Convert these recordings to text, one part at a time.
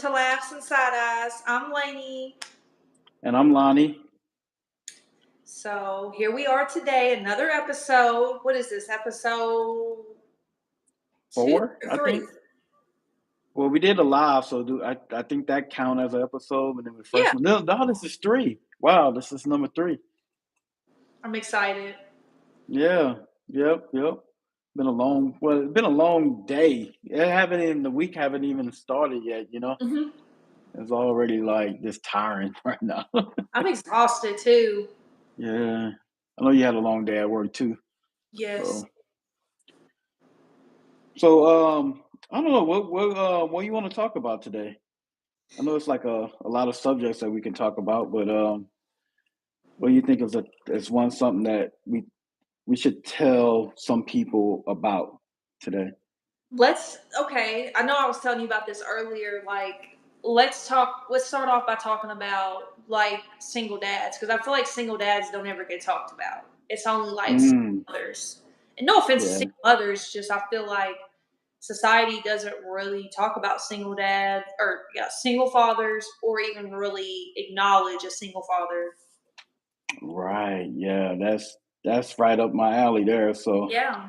to Laughs and Side Eyes. I'm Lainey. And I'm Lonnie. So here we are today, another episode. What is this? Episode two Four, or I three? think. Well, we did a live, so I think that count as an episode, and then the first Yeah, one. No, this is three. Wow, this is number three. I'm excited. Yeah, yep. It's been a long day. The week haven't even started yet. hmm It's already like just tiring right now. I'm exhausted too. Yeah, I know you had a long day at work too. Yes. So, so I don't know what you want to talk about today. I know it's like a lot of subjects that we can talk about, but what do you think is one something that we should tell some people about today? Okay. I know I was telling you about this earlier. Let's start off by talking about like single dads because I feel like single dads don't ever get talked about. It's only like single Mm, mothers. And no offense to yeah, single mothers, just I feel like society doesn't really talk about single dads or single fathers or even really acknowledge a single father. right. Yeah, that's right up my alley there. So, Yeah.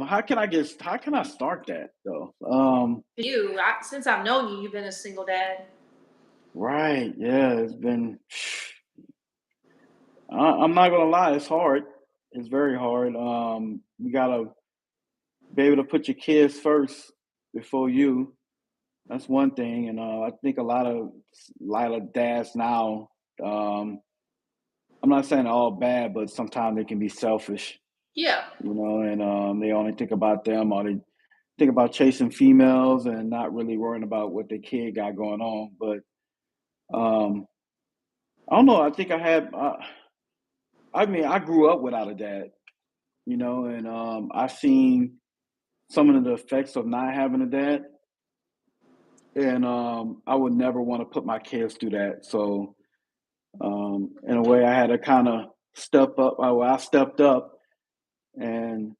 how can I start that though? Since I've known you, you've been a single dad. Right. Yeah, it's been. I'm not gonna lie, it's hard. It's very hard. You gotta be able to put your kids first before you. That's one thing, and I think a lot of dads now. Um, I'm not saying all bad, but sometimes they can be selfish, Yeah. and they only think about them, or they think about chasing females and not really worrying about what their kid got going on. But um, I don't know. I think I had. I mean, I grew up without a dad, and I've seen some of the effects of not having a dad, and I would never want to put my kids through that. So in a way, I had to kind of step up. I stepped up, and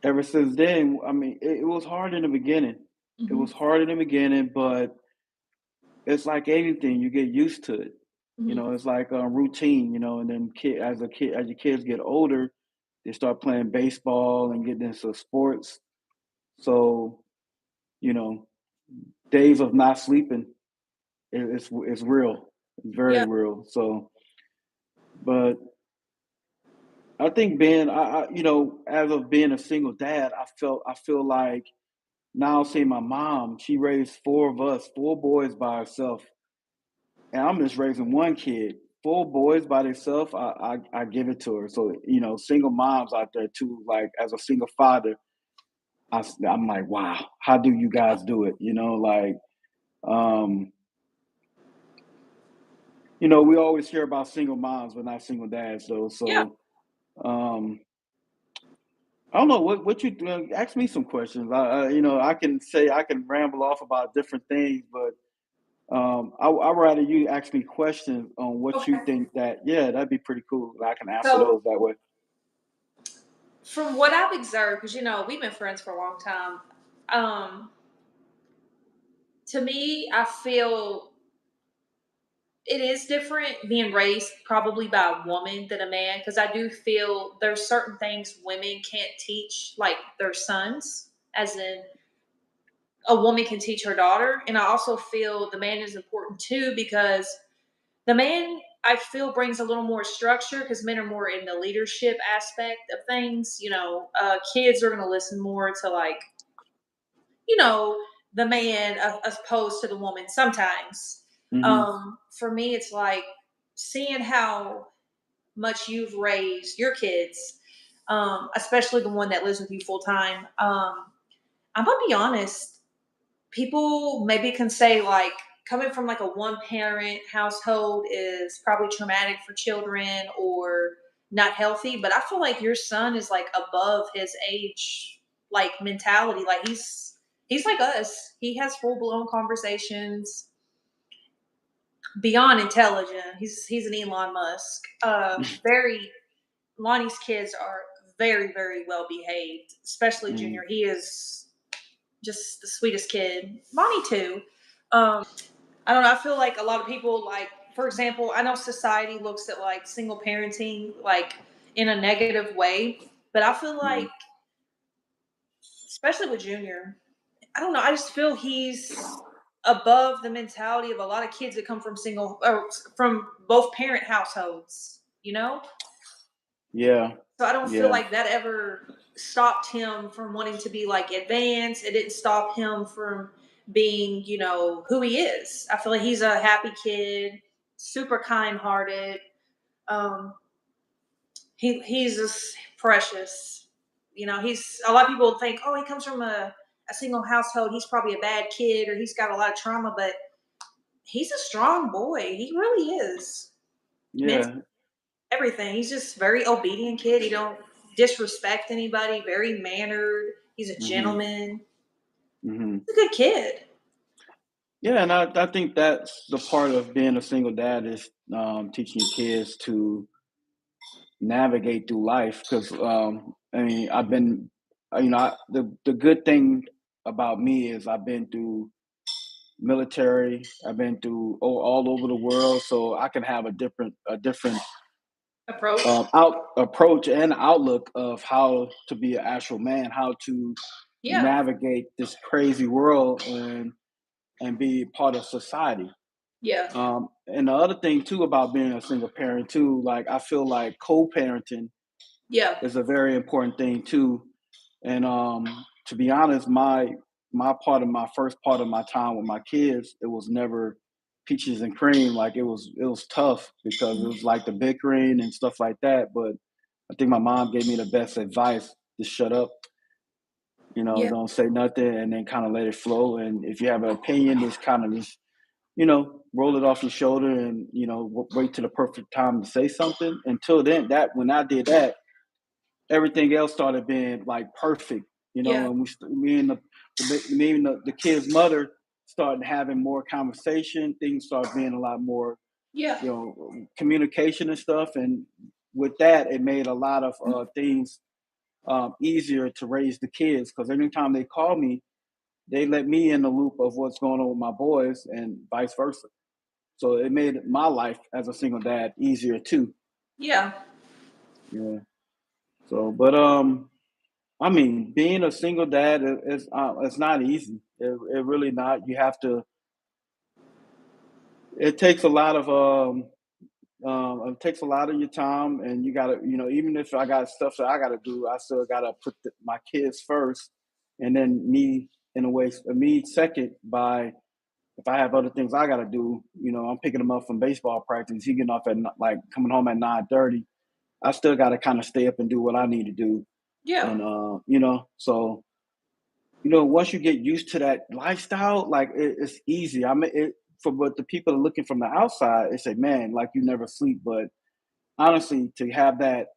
ever since then, I mean, it was hard in the beginning. It hmm was hard in the beginning, but it's like anything, you get used to it. hmm It's like a routine. And then as your kids get older, they start playing baseball and getting into sports. So, you know, days of not sleeping, it's real. It's very Yeah. real. So, but I think as of being a single dad, I feel like now seeing my mom, she raised four of us, four boys by herself, and I'm just raising one kid. Four boys by themselves, I give it to her. So single moms out there too. Like as a single father, I'm like, wow, how do you guys do it? Um, we always hear about single moms, but not single dads, though. Yeah. So um, I don't know what you ask me some questions. I can ramble off about different things, but I rather you ask me questions on what you Okay. think that. Yeah, that'd be pretty cool. I can answer So those that way. from what I've observed, because we've been friends for a long time, um, to me, I feel it is different being raised probably by a woman than a man, because I do feel there's certain things women can't teach like their sons, as in a woman can teach her daughter. And I also feel the man is important too because the man I feel brings a little more structure because men are more in the leadership aspect of things. Kids are going to listen more to you know, the man as opposed to the woman sometimes. Hmm. For me, it's like seeing how much you've raised your kids, especially the one that lives with you full time. I'm gonna be honest. People maybe can say like coming from like a one parent household is probably traumatic for children or not healthy, but I feel like your son is like above his age like mentality. Like he's like us. He has full blown conversations, beyond intelligent. He's an Elon Musk. Very Lonnie's kids are very, very well behaved, especially Hmm. Junior. He is. just the sweetest kid. Bonnie too. I don't know. I feel like a lot of people, like, for example, I know society looks at like single parenting like in a negative way, but I feel like, Mhm. especially with Junior, I don't know. I just feel he's above the mentality of a lot of kids that come from single or from both parent households. You know, Yeah, so I don't feel yeah, like that ever stopped him from wanting to be like advanced. It didn't stop him from being, who he is. I feel like he's a happy kid, super kind hearted. Um, he's just precious. He's a lot of people think, oh, he comes from a single household. He's probably a bad kid or he's got a lot of trauma, but he's a strong boy. He really is. yeah. Everything. He's just very obedient kid. He don't disrespect anybody. Very mannered. He's a Mhm, gentleman. mhm. He's a good kid. Yeah, and I think that's the part of being a single dad is teaching your kids to navigate through life. Because I mean, I've been, the good thing about me is I've been through military. I've been through all over the world, so I can have a different Approach. out approach and outlook of how to be an actual man, how to Yeah. navigate this crazy world and be part of society. Yeah. And the other thing too about being a single parent too, like I feel like co-parenting Yeah. is a very important thing too. And to be honest, my first part of my time with my kids, it was never peaches and cream. Like it was tough because it Mhm. was like the bickering and stuff like that. But I think my mom gave me the best advice to shut up, Yeah. don't say nothing and then kind of let it flow. And if you have an opinion, just kind of just, roll it off your shoulder and, wait till the perfect time to say something. Until then, when I did that, everything else started being like perfect, Yeah. and me and the kid's mother started having more conversation. Things started being a lot more, Yeah. communication and stuff. And with that, it made a lot of Mhm. things easier to raise the kids because anytime they call me, they let me in the loop of what's going on with my boys and vice versa. So it made my life as a single dad easier too. Yeah. Yeah. So, but I mean, being a single dad is it's not easy. It really not. You have to. It takes a lot of it takes a lot of your time, and you gotta, even if I got stuff that I gotta do, I still gotta put my kids first, and then me in a way, me second by if I have other things I gotta do. I'm picking them up from baseball practice. He getting off at like coming home at 9:30. I still gotta kind of stay up and do what I need to do, Yeah. and so once you get used to that lifestyle, like it's easy. I mean, for what the people are looking from the outside, they say, "Man, like you never sleep." But honestly, to have that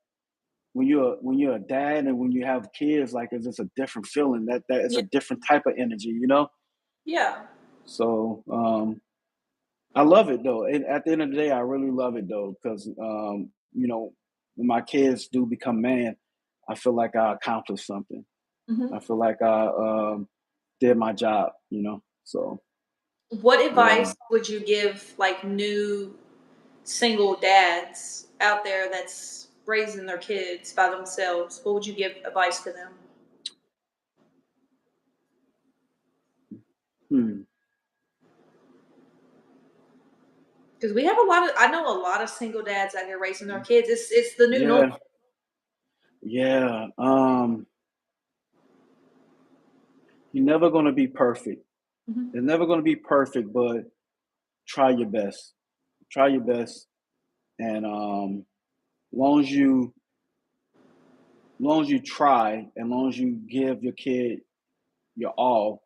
when you're a dad and when you have kids, like it's just a different feeling. That is Yeah. a different type of energy. Yeah. So I love it though. And at the end of the day, I really love it though, because when my kids do become man, I feel like I accomplished something. I Mhm. feel like I did my job. So What yeah. advice would you give like new single dads out there that's raising their kids by themselves? What would you give advice to them? Hmm. Because we have I know a lot of single dads out here raising their kids. It's the new norm. Yeah. Yeah. You're never gonna be perfect. Mhm. It's never gonna be perfect, but try your best. Try your best, and long as you long as you try, and long as you give your kid your all,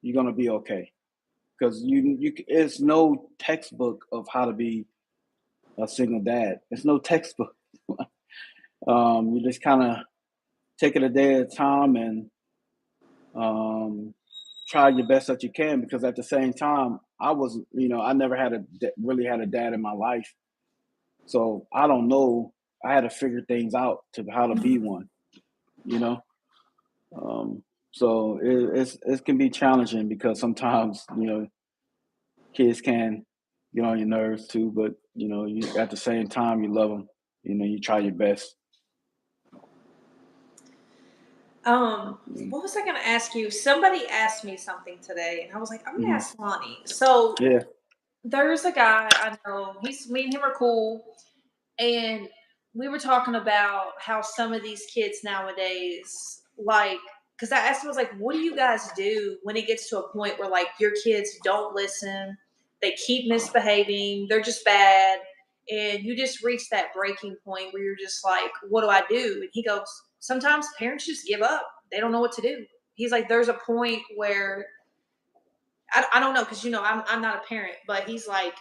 you're gonna be okay. Because it's no textbook of how to be a single dad. It's no textbook. You just kind of take it a day at a time and um, try your best that you can. Because at the same time, I never really had a dad in my life, so I don't know. I had to figure things out to how to be Mhm. one. You know. Um, So it can be challenging because sometimes kids can get on your nerves too, but you at the same time you love them. You try your best. What was I gonna ask you? Somebody asked me something today, and I was like, I'm gonna Hmm. ask Lonnie. So Yeah. there's a guy I know. He's me and him are cool, and we were talking about how some of these kids nowadays, like, because I asked him, I was like, what do you guys do when it gets to a point where like your kids don't listen, they keep misbehaving, they're just bad, and you just reach that breaking point where you're just like, what do I do? And he goes, sometimes parents just give up. They don't know what to do. He's like, there's a point where I don't know because I'm not a parent, but he's like,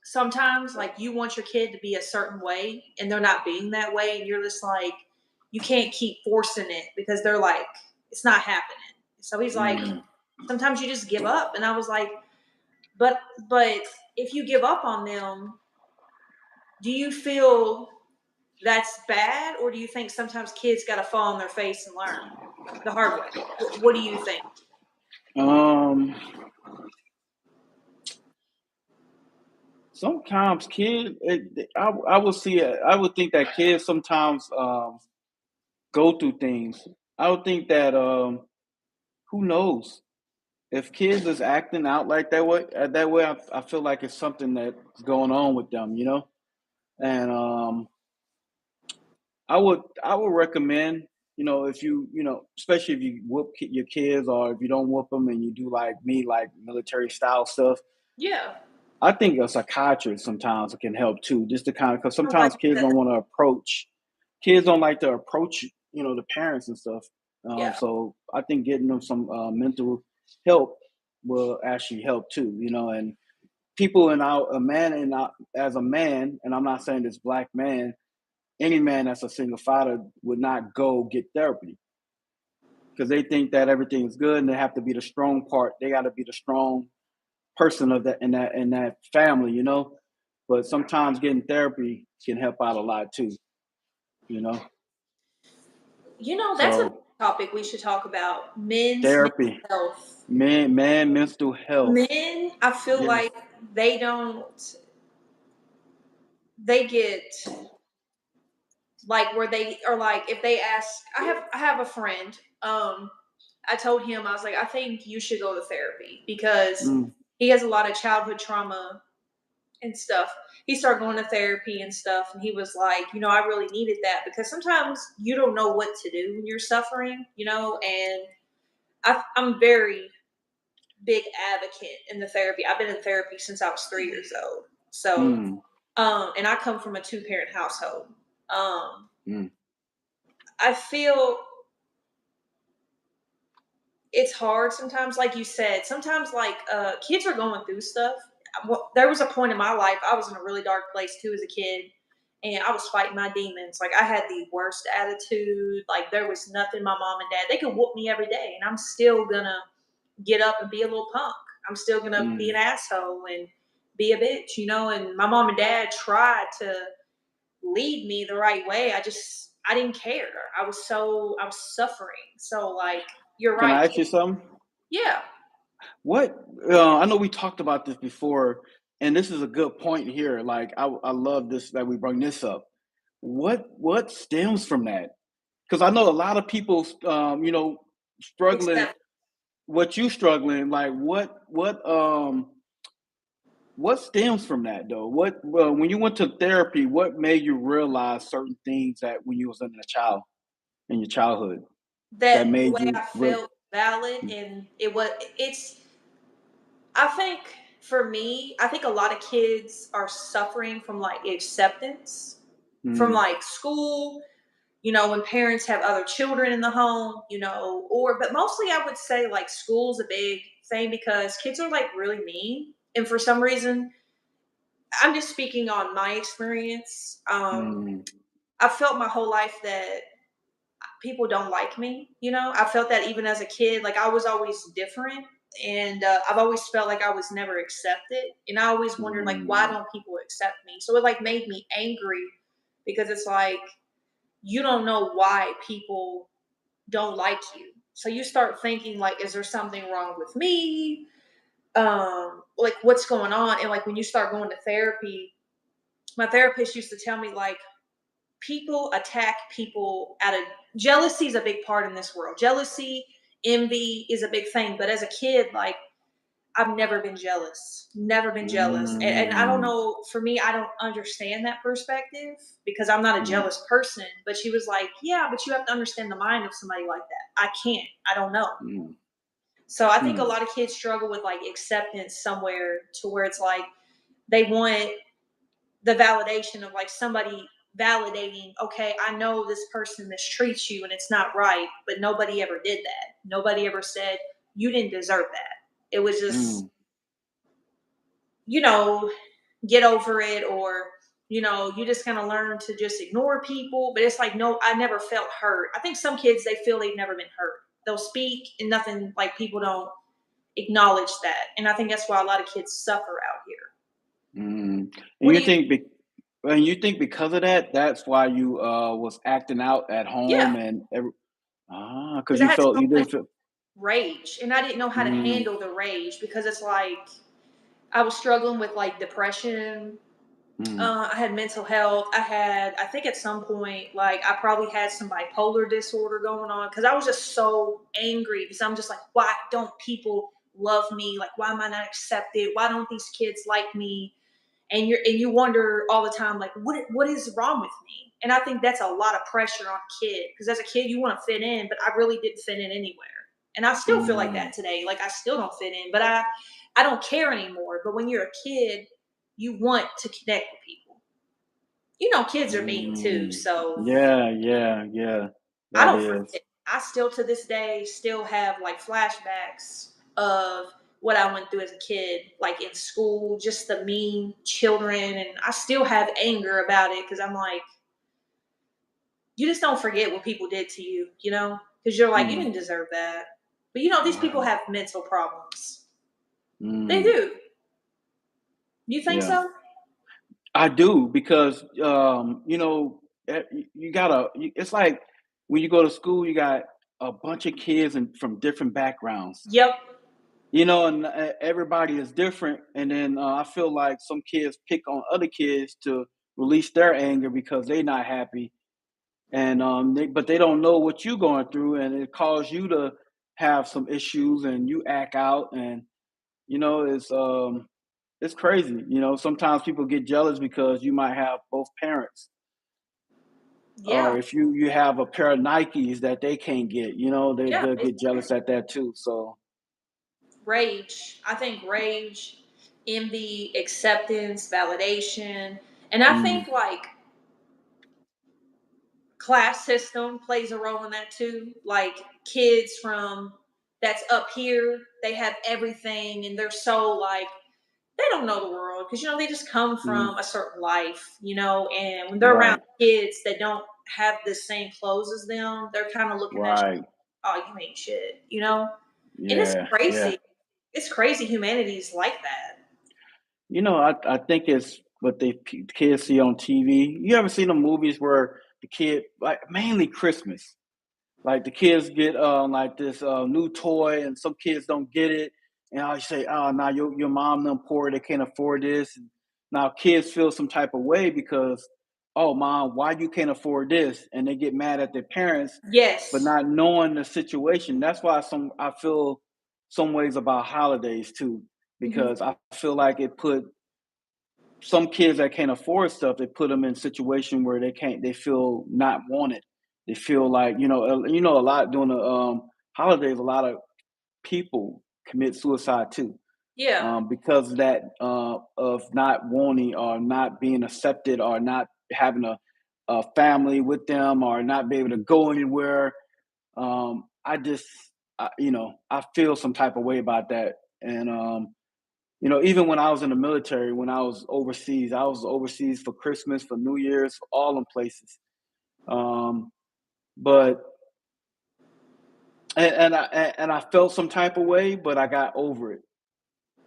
sometimes like you want your kid to be a certain way and they're not being that way and you're just like you can't keep forcing it because they're like it's not happening. So he's like Mm. sometimes you just give up and I was like but if you give up on them, do you feel that's bad or do you think sometimes kids got to fall on their face and learn the hard way? What do you think? Um, Sometimes I would see it. I would think that kids sometimes go through things. I would think that who knows if kids is acting out like that way. I feel like it's something that's going on with them. And I would recommend, if especially if you whoop your kids, or if you don't whoop them and you do like me, like military style stuff. Yeah, I think a psychiatrist sometimes can help too, just to kind of, because I like sometimes kids that. don't want to approach, kids don't like to approach, the parents and stuff. Yeah. So I think getting them some mental help will actually help too, and people in our a man in our, as a man, and I'm not saying this black man, any man that's a single father would not go get therapy because they think that everything is good and they have to be the strong part. They got to be the strong person of that family, But sometimes getting therapy can help out a lot too, you know. That's a So topic we should talk about, men's mental therapy, health. man, mental health. Men, I feel Yeah. like they don't they get like where they are like if they ask I have a friend, I told him I was like, I think you should go to therapy because Mm, he has a lot of childhood trauma and stuff. He started going to therapy and stuff and he was like, I really needed that because sometimes you don't know what to do when you're suffering, and I'm very big advocate in the therapy. I've been in therapy since I was 3 years old. So, mm, and I come from a two-parent household. Um, mm, I feel it's hard sometimes, like you said. Sometimes, like kids are going through stuff. There was a point in my life I was in a really dark place too as a kid, and I was fighting my demons. Like I had the worst attitude. Like there was nothing my mom and dad they could whoop me every day, and I'm still gonna get up and be a little punk. I'm still gonna be an mm. asshole and be a bitch, And my mom and dad tried to lead me the right way. I didn't care. I was suffering. So like you're Can right. I ask you something? Yeah. What I know we talked about this before, and this is a good point here. Like I love this that we bring this up. What stems from that? Because I know a lot of people, struggling. Except What you struggling like? What stems from that though? When you went to therapy, what made you realize certain things that when you was in your childhood that that the made way you I real? felt valid and it's I think for me, I think a lot of kids are suffering from like acceptance from Mm, like school, when parents have other children in the home, but mostly I would say like school's a big thing because kids are like really mean. And for some reason, I'm just speaking on my experience. mm, I felt my whole life that people don't like me. I felt that even as a kid, like I was always different. And I've always felt like I was never accepted. And I always wondered, like, why mm. don't people accept me? So it like made me angry because it's like, you don't know why people don't like you. So you start thinking like, is there something wrong with me? Like what's going on? And like when you start going to therapy, my therapist used to tell me like people attack people out of jealousy is a big part in this world. Jealousy, envy is a big thing. But as a kid, like I've never been jealous, never been jealous. And I don't Mm, know, for me, I don't understand that perspective because I'm not a mm, jealous person. But she was like, yeah, but you have to understand the mind of somebody like that. I can't, I don't know. mm, So I think a mm, lot of kids struggle with like acceptance somewhere to where it's like they want the validation of like somebody validating, okay, I know this person mistreats you and it's not right, but nobody ever did that. Nobody ever said you didn't deserve that. It was just, mm, you know, get over it or you just kind of learn to just ignore people. But it's like, no, I never felt hurt. I think some kids they feel they've never been hurt. They'll speak and nothing like people don't acknowledge that. And I think that's why a lot of kids suffer out here. mm. And What you do you think and you think because of that, that's why you was acting out at Yeah, home and because because I you had felt so you much didn't feel. rage and I didn't know how to Mm, handle the rage because it's like I was struggling with like depression. mm, I had mental health. I think at some point, like I probably had some bipolar disorder going on because I was just so angry because I'm just like, why don't people love me? Like, why am I not accepted? Why don't these kids like me? And you wonder all the time, like, what is wrong with me? And I think that's a lot of pressure on a kid because as a kid, you want to fit in, but I really didn't fit in anywhere. And I still feel like mm, that today. Like I still don't fit in, but I don't care anymore. But when you're a kid, you want to connect with people. Kids are mean too, mm. so Yeah, yeah, yeah. I That don't is. forget. I still to this day still have like flashbacks of what I went through as a kid, like in school, just the mean children, and I still have anger about it because I'm like, you just don't forget what people did to you, because you're like, you Mm, didn't deserve that. But these people right. have mental problems. They Mm, do. You think yeah. so? I do because you gotta. It's like when you go to school, you got a bunch of kids and from different backgrounds. Yep. And everybody is different. And then I feel like some kids pick on other kids to release their anger because they're not happy, and but they don't know what you're going through, and it causes you to have some issues, and you act out, and you know it's um it's crazy. Sometimes people get jealous because you might have both parents, or Yeah. if you have a pair of Nikes that they can't get, Yeah. they'll get jealous at that too. So, Rage. I think rage, envy, acceptance, validation. And I mm, think like class system plays a role in that too. Like kids from that's up here, they have everything and they're so like they don't know the world because they just come mm, from a certain life, and when they're around right, kids that don't have the same clothes as them, they're kind of looking at you, right, oh, you ain't shit. And it's yeah, yeah. crazy. It's crazy humanity's like that. I think it's what kids see on TV. You ever seen the movies where the kid, like mainly Christmas, like the kids get like this new toy, and some kids don't get it, and I say, "Oh, now your mom them poor, they can't afford this." And now kids feel some type of way because, "Oh, mom, why you can't afford this?" And they get mad at their parents for Yes. not knowing the situation. That's why I feel some ways about holidays too, Hmm. because I feel like it put some kids that can't afford stuff, they put them in a situation where they feel not wanted. They feel like, a lot during the holidays, a lot of people commit suicide too, Yeah. because of that, of not wanting or not being accepted or not having a family with them or not be able to go anywhere. I just, I feel some type of way about that. And even when I was in the military, when I was overseas for Christmas, for New Year's, for all them places. Um, but and I felt some type of way, but I got over it,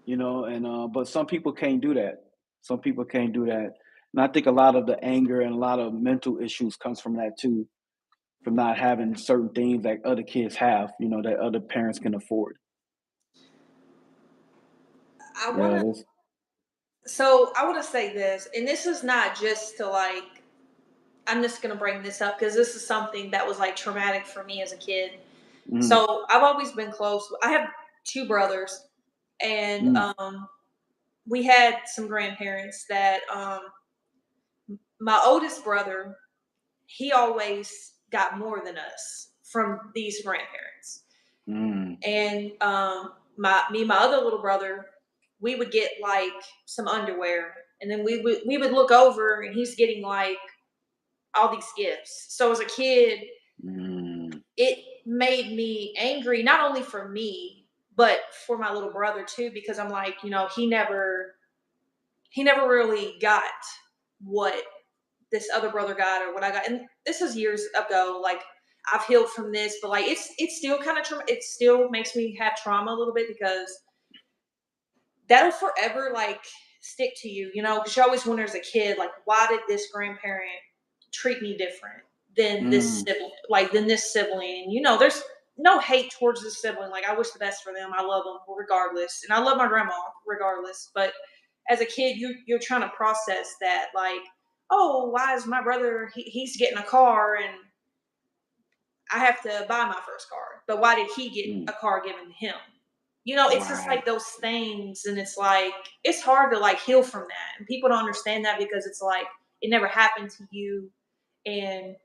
And but some people can't do that. Some people can't do that, and I think a lot of the anger and a lot of mental issues comes from that too. from not having certain things that other kids have, that other parents can afford. I Yeah, wanna this. I wanna say this, and this is not just to like I'm just gonna bring this up because this is something that was like traumatic for me as a kid. Mm, So I've always been close. I have two brothers, and mm, we had some grandparents that my oldest brother, he always got more than us from these grandparents. mm, And and my other little brother, we would get like some underwear, and then we would look over, and he's getting like all these gifts. So as a kid, mm, it made me angry, not only for me, but for my little brother too, because I'm like, he never really got what this other brother got or what I got. And this is years ago. Like I've healed from this, but like it's still kind of it still makes me have trauma a little bit because that'll forever like stick to you, because you always wonder as a kid, like, why did this grandparent treat me different mm, than this sibling? And there's no hate towards this sibling. Like I wish the best for them. I love them regardless, and I love my grandma regardless. But as a kid, you're trying to process that, like, oh, why is my brother he's getting a car and I have to buy my first car, but why did he get mm. a car given to him? It's just Right. like those things, and it's like it's hard to like heal from that, and people don't understand that because it's like it never happened to you, and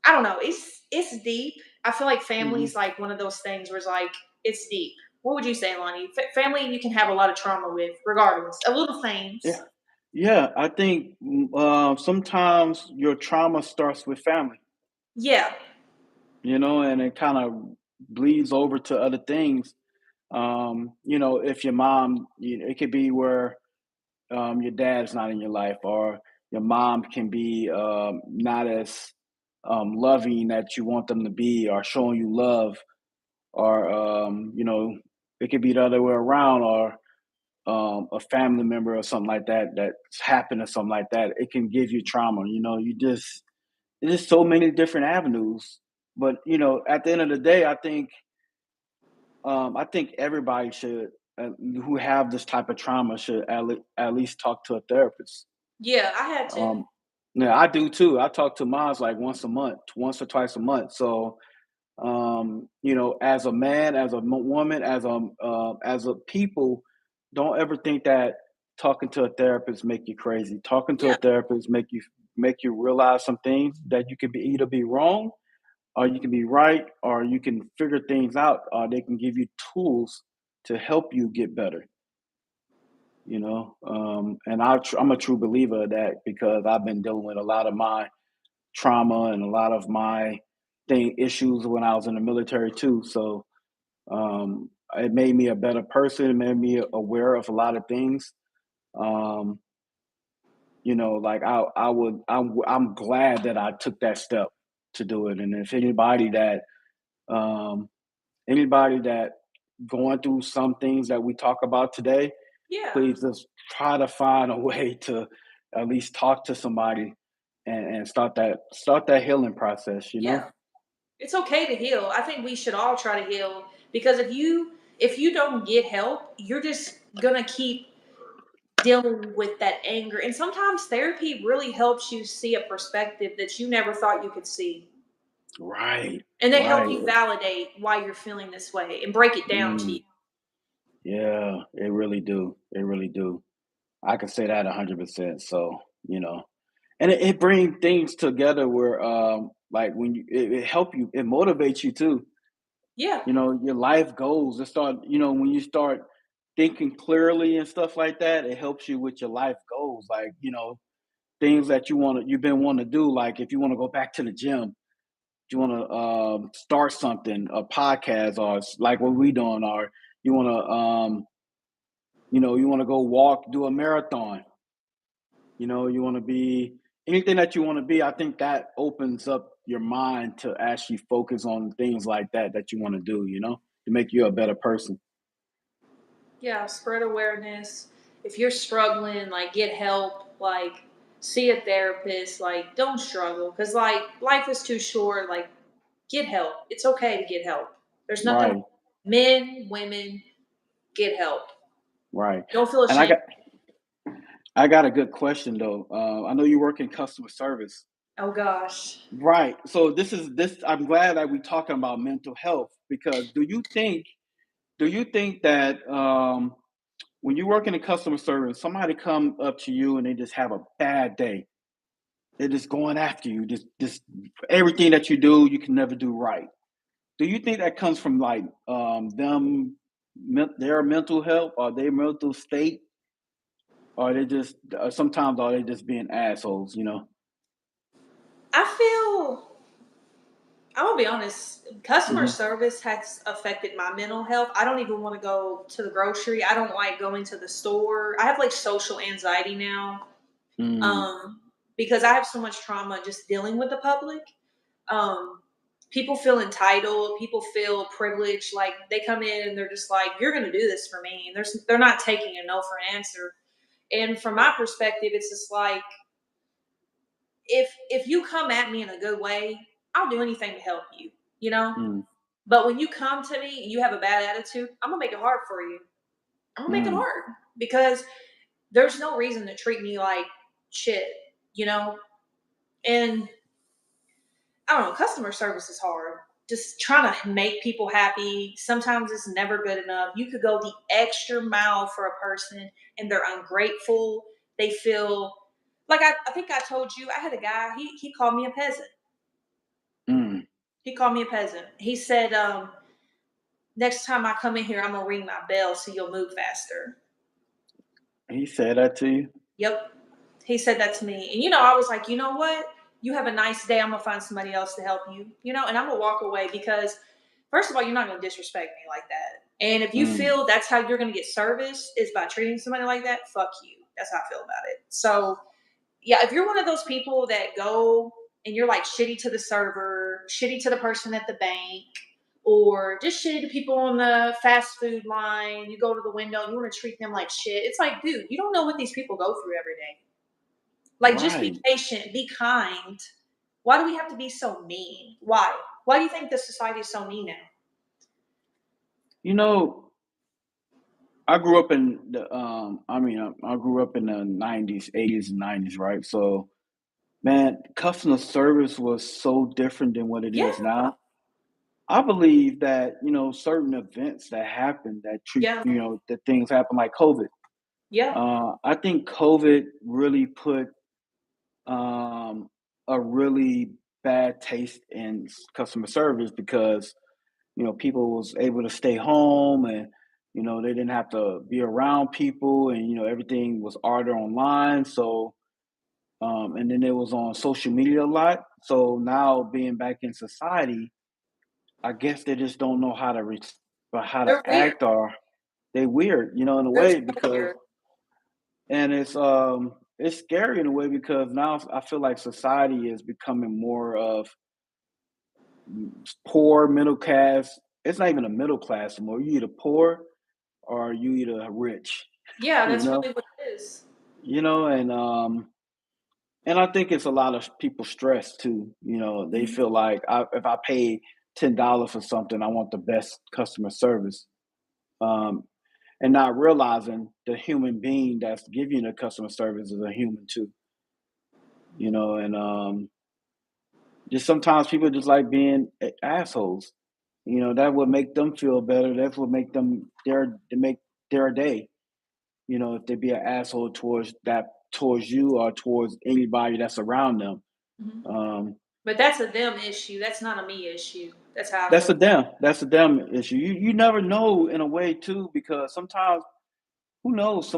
I don't know. It's deep. I feel like family Mhm. is like one of those things where it's like it's deep. What would you say, Lonnie? Family, you can have a lot of trauma with, regardless of little Yeah. things. Yeah, I think, sometimes your trauma starts with family, Yeah, and it kinda bleeds over to other things. If your mom, it could be where, your dad's not in your life, or your mom can be, not as, loving that you want them to be, or showing you love, or, it could be the other way around, or a family member or something like that that's happened or something like that. It can give you trauma. There's just so many different avenues. But at the end of the day, I think everybody should, who have this type of trauma, should at least talk to a therapist. yeah, I had to. Um, yeah, I do too. I talk to moms like once a month, once or twice a month. So, as a man, as a woman, as a people, don't ever think that talking to a therapist make you crazy. Talking to a Yeah, therapist make you realize some things that you could either be wrong, or you can be right, or you can figure things out, or they can give you tools to help you get better. And I'm a true believer of that because I've been dealing with a lot of my trauma and a lot of my issues when I was in the military too. So, it made me a better person. It made me aware of a lot of things. Um, like I'm glad that I took that step to do it. And if um, anybody that going through some things that we talk about today, yeah, please just try to find a way to at least talk to somebody, and start that healing process. yeah. It's okay to heal. I think we should all try to heal because if you don't get help, you're just gonna keep dealing with that anger. And sometimes therapy really helps you see a perspective that you never thought you could see. Right, And they help right. you validate why you're feeling this way and break it down to you. Mm, yeah, it really do. It really do. I can say that 100%. So, and it brings things together where, like when it help you, it motivates you too. Yeah. Your life goals. It start, when you start thinking clearly and stuff like that, it helps you with your life goals. Like, things that you've been wanting to do. Like if you want to go back to the gym, you want to, start something, a podcast, or like what we doing, or you want to, you want to go walk, do a marathon. You want to be anything that you want to be. I think that opens up your mind to actually focus on things like that you want to do. To make you a better person. Yeah. Spread awareness. If you're struggling, like get help. Like see a therapist. Like, don't struggle because like life is too short. Like, get help. It's okay to get help. There's nothing wrong. Right, Men, women, get help. right. Don't feel And ashamed. I got a good question though. I know you work in customer service. Oh gosh. Right. So this I'm glad that we're talking about mental health because do you think that when you work in a customer service, somebody come up to you and they just have a bad day. They're just going after you. Just everything that you do, you can never do right. Do you think that comes from like their mental health or their mental state, or they just sometimes are they just being assholes? You know. I feel I'm gonna be honest, customer Hmm. service has affected my mental health. I don't even want to go to the grocery. I don't like going to the store. I have like social anxiety now. Mm, Um, because I have so much trauma just dealing with the public. Um, People feel entitled, people feel privileged, like they come in and they're just like, "You're gonna do this for me." And they're not taking a no for an answer. And from my perspective, it's just like if you come at me in a good way, I'll do anything to help you, you know? mm, But when you come to me and you have a bad attitude, I'm gonna make it hard for you. I'm gonna make it mm. hard because there's no reason to treat me like shit, you know? And I don't know, customer service is hard. Just trying to make people happy. Sometimes it's never good enough. You could go the extra mile for a person and they're ungrateful. They feel like I think I told you I had a guy, he called me a peasant. Mm. He called me a peasant. He said, next time I come in here, I'm gonna ring my bell so you'll move faster. He said that to you. Yep. He said that to me. And I was like, you know what? You have a nice day. I'm gonna find somebody else to help you, and I'm gonna walk away because first of all, you're not gonna disrespect me like that. And if you Mm, feel that's how you're gonna get service is by treating somebody like that, fuck you. That's how I feel about it. So yeah, if you're one of those people that go and you're like shitty to the server, shitty to the person at the bank, or just shitty to people on the fast food line, you go to the window, you want to treat them like shit. It's like, dude, you don't know what these people go through every day. Like, just be right. patient, be kind. Why do we have to be so mean? Why? Why do you think the society is so mean now? You know, I grew up in the I grew up in the 90s, 80s and 90s, right? So, man, customer service was so different than what it Yeah, is now. I believe that, certain events that happen that yeah, that things happen like COVID. yeah. I think COVID really put um, a really bad taste in customer service because people was able to stay home and they didn't have to be around people and everything was ordered online. So and then it was on social media a lot. So now being back in society, I guess they just don't know how to or how to They're weird. act, or they weird, in a They're way, so because weird. and it's scary in a way because now I feel like society is becoming more of poor, middle class. It's not even a middle class anymore. You either poor or you either rich, Yeah, you that's know, really what it is. and I think it's a lot of people stress too. They Mhm. feel like if I pay $10 for something, I want the best customer service, um, and not realizing the human being that's giving you the customer service is a human too. And just sometimes people just like being assholes. That would make them feel better. That's what make them to make their day. If they be an asshole towards you or towards anybody that's around them. Mhm. Um, But that's a them issue. That's not a me issue. That's how I that's feel. a them. That's a them issue. You never know in a way too because sometimes who knows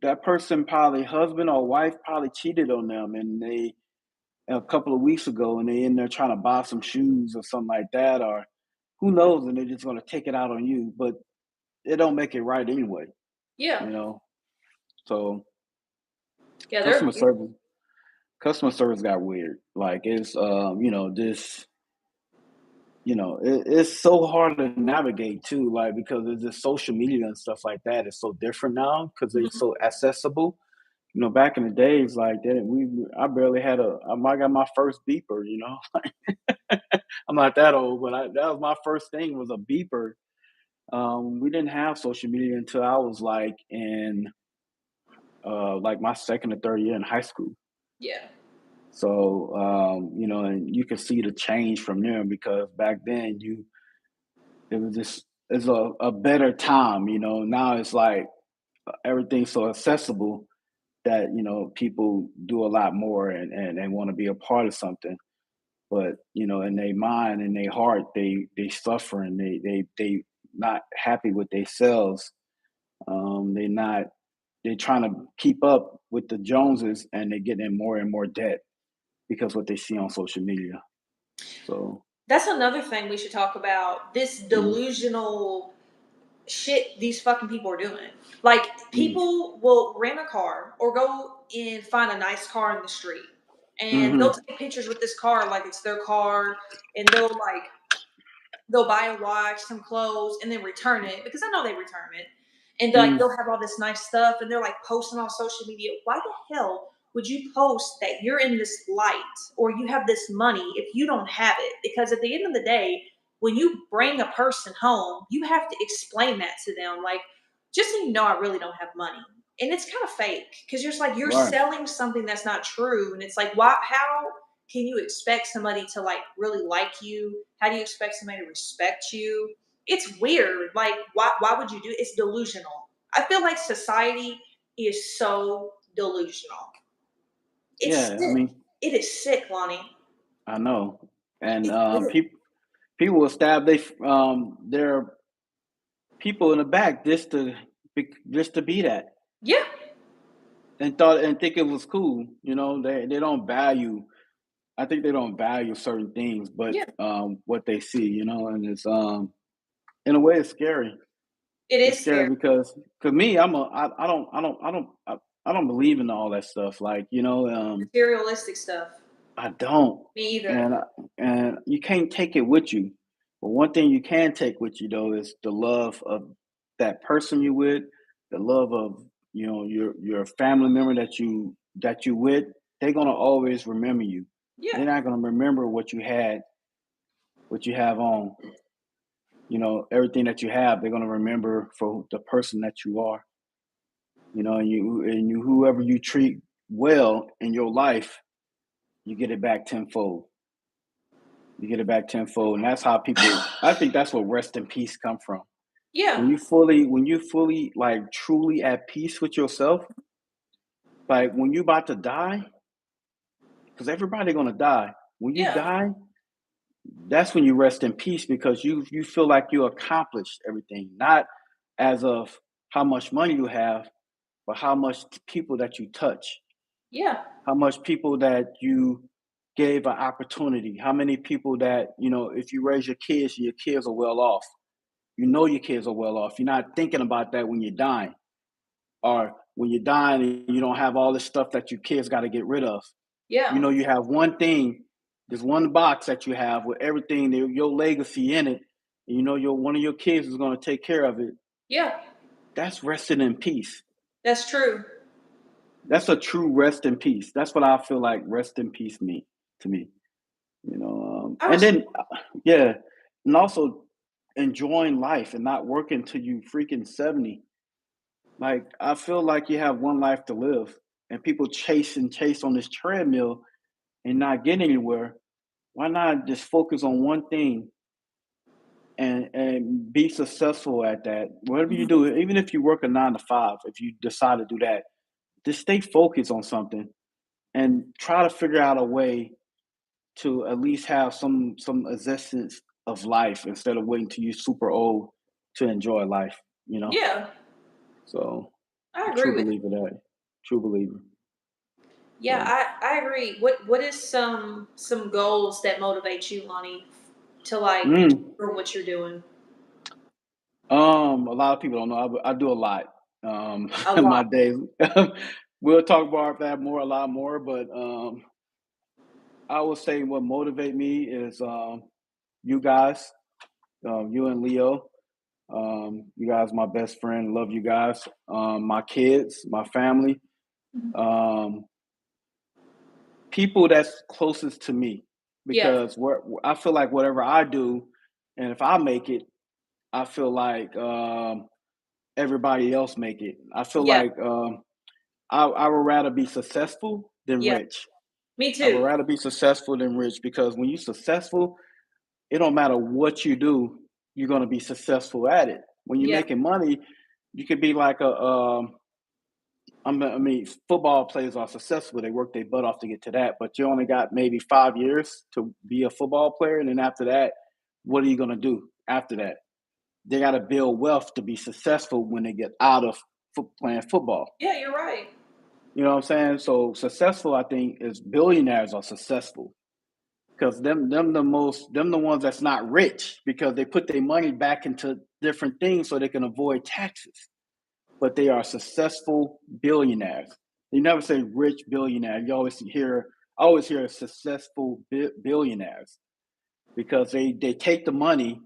that person probably husband or wife probably cheated on them and they a couple of weeks ago and they in there trying to buy some shoes or something like that, or who knows, and they're just going to take it out on you, but it don't make it right anyway. Yeah, you know so yeah. They're customer weird. service customer service got weird. Like it's this it's so hard to navigate too, like because it's just social media and stuff like that is so different now because they're Mhm. so accessible. back in the days, like that, I barely had I got my first beeper. I'm not that old, but that was my first thing was a beeper. We didn't have social media until I was like in like my second or third year in high school. Yeah. So and you can see the change from there because back then it was just it's a better time. Now it's like everything's so accessible that people do a lot more and they want to be a part of something. But in their mind and their heart, they suffer and they not happy with themselves. They're trying to keep up with the Joneses and they're getting in more and more debt because what they see on social media. So That's another thing we should talk about. This mm, delusional shit these fucking people are doing. Like, mm, people will rent a car or go and find a nice car in the street, and they'll hmm take pictures with this car like it's their car, and they'll buy a watch, some clothes, and then return it because I know they return it. And like mm, they'll have all this nice stuff, and they're like posting on social media. Why the hell would you post that you're in this light or you have this money if you don't have it? Because at the end of the day, when you bring a person home, you have to explain that to them. Like, just so you know, I really don't have money. And it's kind of fake because you're just like, you're right. selling something that's not true. And it's like, why, how can you expect somebody to like really like you? How do you expect somebody to respect you? It's weird. Like, why would you do it's delusional. I feel like society is so delusional. It's Yeah, I sick. mean, It is sick, Lonnie. I know. And It's sick. people will stab their people in the back just to be that Yeah, and think it was cool. They don't value. I think they don't value certain things, but yeah. what they see. And it's in a way it's scary. It It's is scary scary. because me, I don't believe in all that stuff. Like Materialistic stuff. I don't, Me either. and you can't take it with you. But one thing you can take with you though is the love of that person you with, the love of your family member that you with. They're gonna always remember you. Yeah, They're not gonna remember what you have on. Everything that you have. They're gonna remember for the person that you are. And whoever you treat well in your life, you get it back tenfold. You get it back tenfold, and that's how people. I think that's where rest and peace come from. yeah, When you fully, like, truly at peace with yourself, like when you about to die, because everybody gonna die. When you yeah, die, that's when you rest in peace because you feel like you accomplished everything, not as of how much money you have, but how much people that you touch, yeah, how much people that you gave an opportunity, how many people that if you raise your kids are well off. Your kids are well off. You're not thinking about that when you're dying, or when you're dying and you don't have all this stuff that your kids got to get rid of. yeah, You have one thing, there's one box that you have with everything, your legacy in it. And your one of your kids is going to take care of it. yeah. That's resting in peace. That's true. That's a true rest in peace. That's what I feel like rest in peace mean to me. I And respect. then yeah, and also enjoying life and not working till you freaking 70. Like I feel like you have one life to live, and people chase and chase on this treadmill and not get anywhere. Why not just focus on one thing and be successful at that? Whatever you Mhm. do, even if you work a 9 to 5, if you decide to do that, just stay focused on something and try to figure out a way to at least have some existence of life instead of waiting till you're super old to enjoy life. Yeah, So I agree true with you. believer that. True believer. Yeah, So I agree. What is some goals that motivate you, Lonnie, to like mm, for what you're doing? a lot of people don't know I do a lot. A In lot. my days. We'll talk about that a lot more, but I would say what motivate me is you guys, you and Leo. You guys, my best friend. Love you guys. My kids, my family. Mhm. Um, People that's closest to me, Yeah. because what I feel like whatever I do, and if I make it, I feel like everybody else make it. I feel Yeah. like I would rather be successful than Yeah. rich. Me I would too. rather be successful than rich, because when you're successful, it don't matter what you do, you're gonna be successful at it. When you're Yeah. making money, you could be like a I mean, football players are successful. They work their butt off to get to that, but you only got maybe 5 years to be a football player, and then after that, what are you gonna do after that? They got to build wealth to be successful when they get out of playing football. Yeah, you're right. You know what I'm saying? So successful, I think, is billionaires are successful, because them the ones that's not rich, because they put their money back into different things so they can avoid taxes. But they are successful billionaires. You never say rich billionaire. You always hear I always hear successful billionaires, because they take the money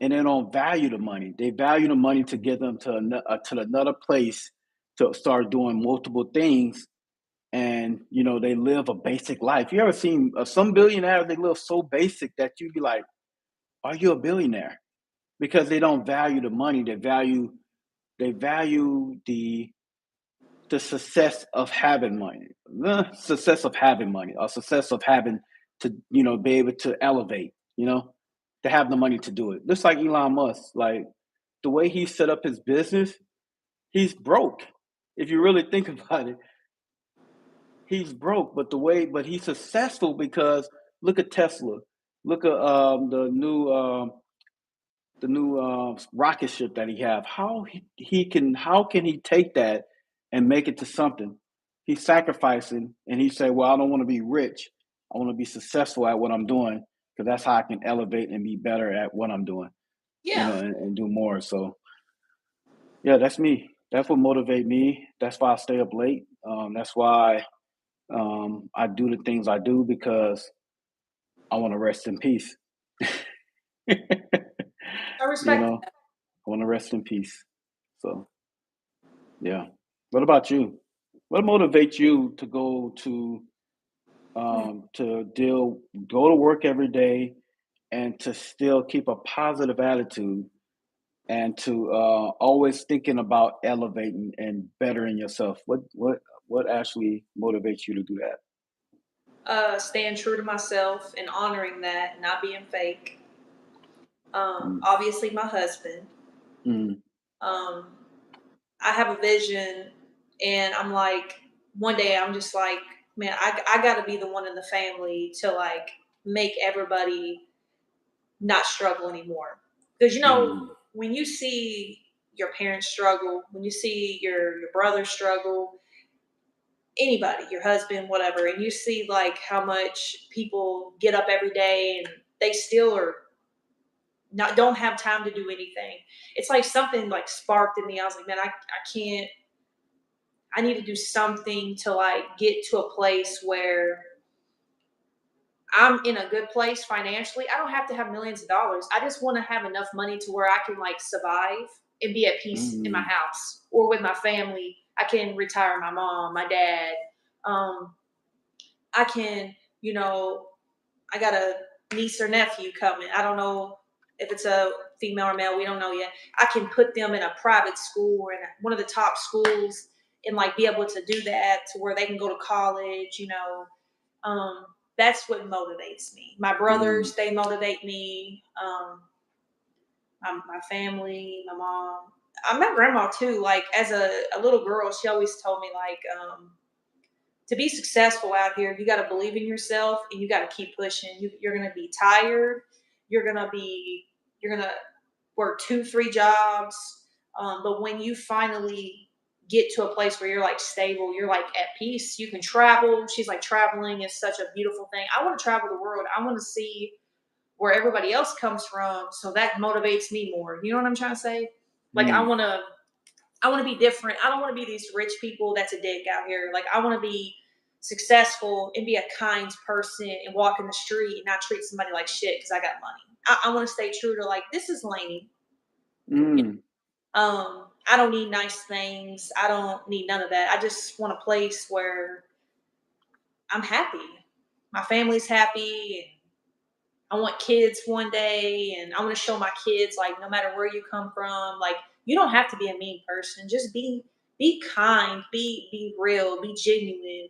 and they don't value the money. They value the money to get them to another place to start doing multiple things, and they live a basic life. You ever seen some billionaires? They live so basic that you be like, "Are you a billionaire?" Because they don't value the money. They value the success of having money, the success of having money, or success of having to be able to elevate. To have the money to do it. Just like Elon Musk, like the way he set up his business, he's broke. If you really think about it, he's broke, but he's successful because look at Tesla, look at the new rocket ship that he have. How can he take that and make it to something? He's sacrificing, and he said, "Well, I don't want to be rich. I want to be successful at what I'm doing, because that's how I can elevate and be better at what I'm doing, Yeah. and do more." So yeah, that's me. That's what motivate me. That's why I stay up late. That's why I do the things I do, because I want to rest in peace. I you respect know, that. I want to rest in peace. So yeah. What about you? What motivates you to Mm. to go to work every day, and to still keep a positive attitude, and to always thinking about elevating and bettering yourself? What actually motivates you to do that? Staying true to myself and honoring that, not being fake. Mm, Obviously, my husband. mm, Um, I have a vision, and I'm like, one day I'm just like, man, I got to be the one in the family to like make everybody not struggle anymore. Because mm, when you see your parents struggle, when you see your brother struggle, anybody, your husband, whatever, and you see like how much people get up every day and they still are not don't have time to do anything. It's like something like sparked in me. I was like, man, I can't. I need to do something to like get to a place where I'm in a good place financially. I don't have to have millions of dollars. I just want to have enough money to where I can like survive and be at peace in my mm, house or with my family. I can retire my mom, my dad. Um, I can, you know, I got a niece or nephew coming. I don't know if it's a female or male. We don't know yet. I can put them in a private school or in one of the top schools and like be able to do that to where they can go to college. Um, that's what motivates me. My mm, brothers, they motivate me. My family, my mom, my grandma too. Like as a little girl, she always told me like to be successful out here, you got to believe in yourself and you got to keep pushing. You're going to be tired. You're going to work two, three jobs. But when you finally get to a place where you're like stable, you're like at peace, you can travel. She's like, traveling is such a beautiful thing. I want to travel the world. I want to see where everybody else comes from. So that motivates me more. You know what I'm trying to say? Like, mm, I want to be different. I don't want to be these rich people that's a dick out here. Like I want to be successful and be a kind person and walk in the street and not treat somebody like shit because I got money. I want to stay true to like this is Laney. mm. I don't need nice things. I don't need none of that. I just want a place where I'm happy. My family's happy, and I want kids one day, and I want to show my kids like no matter where you come from, like you don't have to be a mean person. Just be kind, be real, be genuine.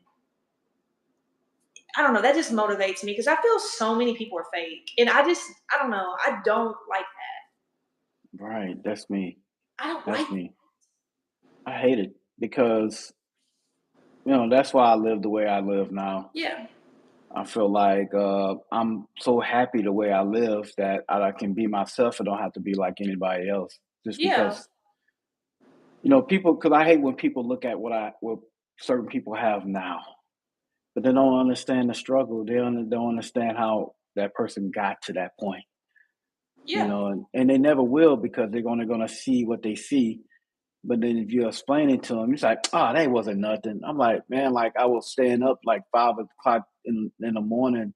I don't know. That just motivates me because I feel so many people are fake, and I don't know. I don't like that. Right, that's me. I don't That's like. me. I hate it because that's why I live the way I live now. Yeah, I feel like I'm so happy the way I live that I can be myself and don't have to be like anybody else. Just yeah, because people, because I hate when people look at what certain people have now, but they don't understand the struggle. They don't understand how that person got to that point. yeah, And they never will because they're only gonna see what they see. But then if you explain it to them, it's like, oh, that wasn't nothing. I'm like, man, like I was staying up like 5 o'clock in the morning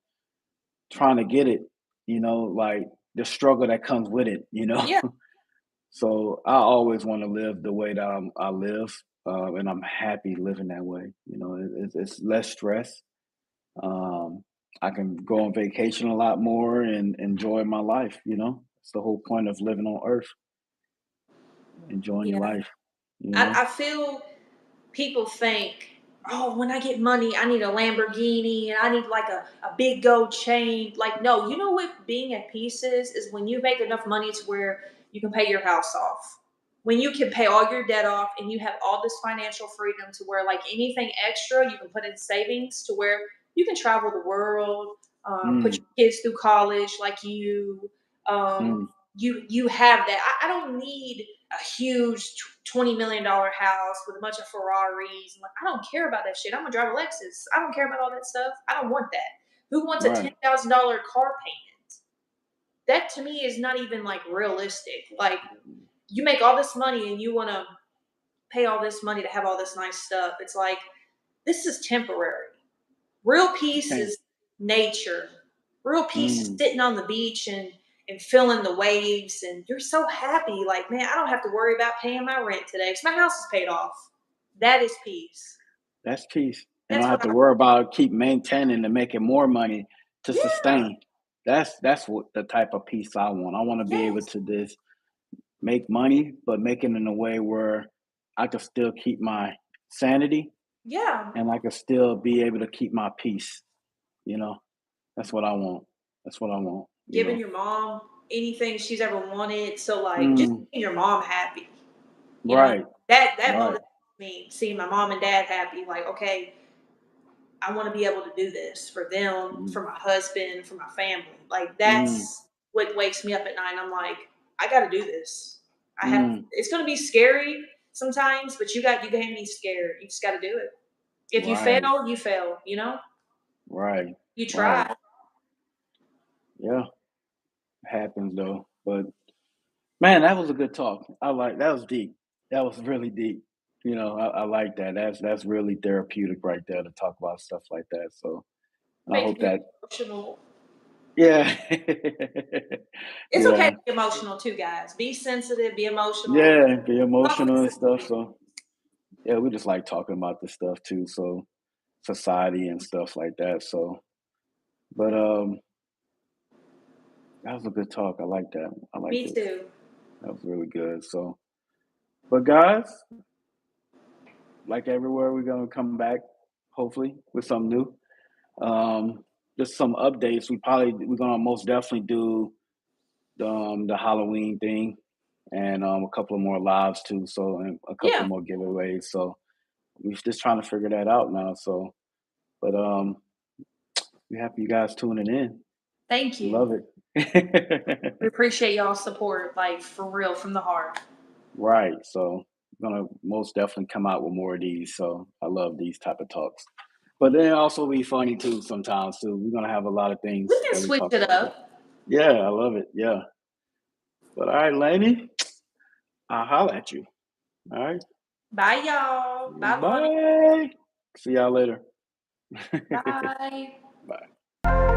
trying to get it, like the struggle that comes with it. yeah, So I always want to live the way that I live, and I'm happy living that way. It's less stress. Um, I can go on vacation a lot more and enjoy my life. It's the whole point of living on Earth, enjoying your yeah. life. You I, know. I feel people think, oh, when I get money, I need a Lamborghini and I need like a big gold chain. Like, no, you know what being at peace is when you make enough money to where you can pay your house off. When you can pay all your debt off and you have all this financial freedom to where like anything extra you can put in savings to where you can travel the world, put Mm, your kids through college like um, mm, you have that. I don't need a huge $20 million house with a bunch of Ferraris. I'm like, I don't care about that shit. I'm gonna drive a Lexus. I don't care about all that stuff. I don't want that. Who wants a right. $10,000 car payment? That to me is not even like realistic. Like you make all this money and you want to pay all this money to have all this nice stuff. It's like this is temporary. Real You peace can't. is nature. Real peace is Mm, sitting on the beach and feeling the waves, and you're so happy. Like, man, I don't have to worry about paying my rent today because my house is paid off. That is peace. that's peace. And I That's don't what have to I. worry about keep maintaining and making more money to Yeah. sustain. That's what the type of peace I want. I want to be able Yes. to this make money, but make it in a way where I could still keep my sanity Yeah. and I could still be able to keep my peace. You know, that's what I want. That's what I want. Giving your mom anything she's ever wanted. So like, just Mm, making your mom happy. You know right, that right. motivates me. Seeing my mom and dad happy. Like, okay, I want to be able to do this for them, Mm, for my husband, for my family. Like mm, that's what wakes me up at night. I'm like, I got to do this. I have. mm, It's going to be scary sometimes, but you gave me scared. You just got to do it. If you right, fail, you fail. You know, right, you right. try. Yeah, happens though. But man, that was a good talk. I like that was deep. That was really deep. I like that. That's really therapeutic right there to talk about stuff like that. So, and I Making hope me that, emotional. yeah, It's okay yeah, to be emotional too, guys. Be sensitive. Be emotional. yeah, be Love emotional and stuff. listening. So, yeah, we just like talking about this stuff too. So, society and stuff like that. So, but that was a good talk. I like that. I liked Me it. too. That was really good. So, but guys, like everywhere, we're gonna come back hopefully with something new. Um, just some updates. We're gonna most definitely do the Halloween thing and a couple of more lives too. So and a couple Yeah. more giveaways. So we're just trying to figure that out now. So, but we happy you guys tuning in. Thank We you. love it. We appreciate y'all's support, like for real, from the heart. Right. So gonna most definitely come out with more of these. So I love these type of talks. But then also be funny too sometimes too. We're gonna have a lot of We things can that we switch talk it about. up. Yeah, I love it. Yeah. But all right, Laney, I'll holler at you. All right. Bye, y'all. Bye, Lonnie. Bye. See y'all later. Bye. Bye.